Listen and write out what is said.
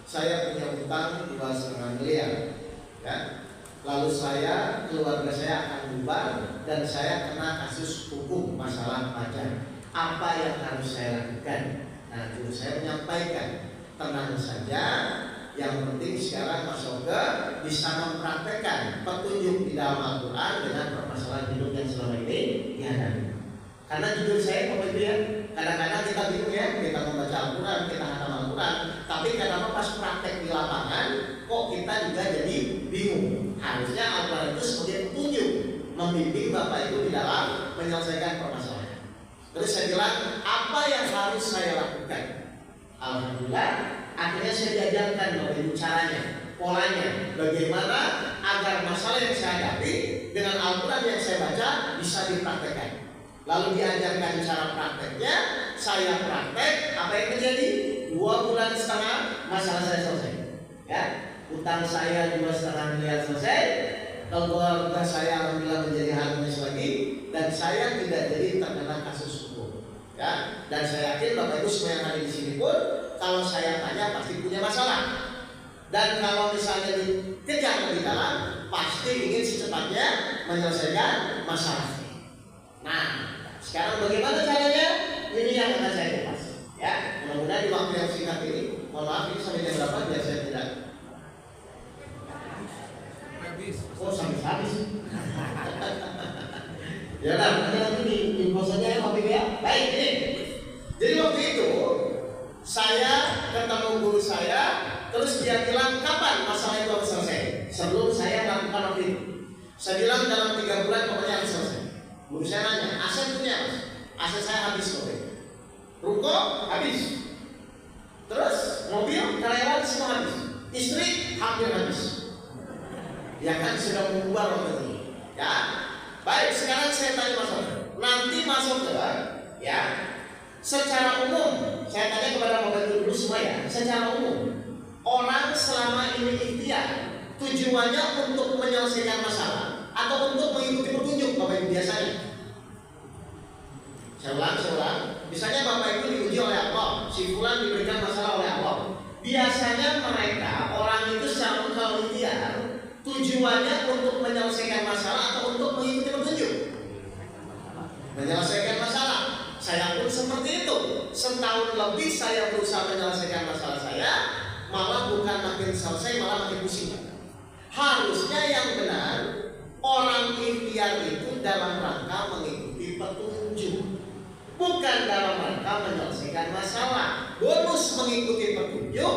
saya punya utang 2,5 miliar, ya. Lalu keluarga saya akan bubar dan saya kena kasus hukum masalah pajak. Apa yang harus saya lakukan? Nah, guru saya menyampaikan, tenang saja. Yang penting sekarang Mas Oga bisa mempraktekkan petunjuk di dalam Al-Quran dengan permasalahan hidup yang selama ini dihadapi. Karena jujur saya Bapak Ibu ya, kadang-kadang kita bingung ya, kita membaca Al-Quran, kita hatam Al-Quran, tapi kadang-kadang pas praktek di lapangan, kok kita juga jadi bingung. Harusnya Al-Quran itu sebagai petunjuk membimbing Bapak Ibu di dalam menyelesaikan permasalahan. Terus saya bilang, apa yang harus saya lakukan? Alhamdulillah, akhirnya saya diajarkan Bapak Ibu caranya, polanya, bagaimana agar masalah yang saya hadapi dengan Al-Quran yang saya baca bisa dipraktekkan. Lalu diajarkan cara prakteknya, saya praktek, apa yang terjadi? 2,5 bulan masalah saya selesai. Ya, utang saya 2,5 miliar selesai, keluarga saya alhamdulillah menjadi harmonis lagi, dan saya tidak jadi terkena kasus hukum. Ya, dan saya yakin Bapak Ibu semua yang ada di sini pun, kalau saya tanya pasti punya masalah. Dan kalau misalnya dikejar lebih dalam, pasti ingin secepatnya menyelesaikan masalah. Nah, sekarang bagaimana caranya? Ini yang akan saya kupas. Ya, mudah-mudahan di waktu yang singkat ini, mohon maaf ini sampai jam berapa biar saya tidak. Oh, sampai habis. Ya udah, nanti info saja ya Bapak Ibu ya. Baik, ini. Jadi waktu itu saya ketemu guru saya, terus dia bilang kapan masalah itu harus selesai? Sebelum saya melakukan waktu itu, saya bilang dalam 3 bulan pokoknya harus selesai. Guru saya nanya, aset punya mas? Aset saya habis kok. Ruko habis. Terus mobil, karyawan semua habis. Istri hampir habis. Ya kan sudah membubar waktu itu. Ya. Baik, sekarang saya tanya Mas Oga. Nanti Mas Oga, ya, secara umum, saya tanya kepada Bapak Ibu dulu semua ya. Secara umum, orang selama ini ikhtiar tujuannya untuk menyelesaikan masalah atau untuk mengikuti petunjuk Bapak Ibu biasanya. Saya ulang. Misalnya Bapak Ibu diuji oleh Allah, si fulan diberikan masalah oleh Allah. Biasanya mereka orang itu secara kalau ikhtiar tujuannya untuk menyelesaikan masalah atau untuk mengikuti petunjuk. Menyelesaikan masalah. Saya pun seperti itu. Setahun lebih saya berusaha menyelesaikan masalah saya, malah bukan makin selesai, malah makin pusing. Harusnya yang benar, orang ikhtiar itu dalam rangka mengikuti petunjuk, bukan dalam rangka menyelesaikan masalah. Bonus mengikuti petunjuk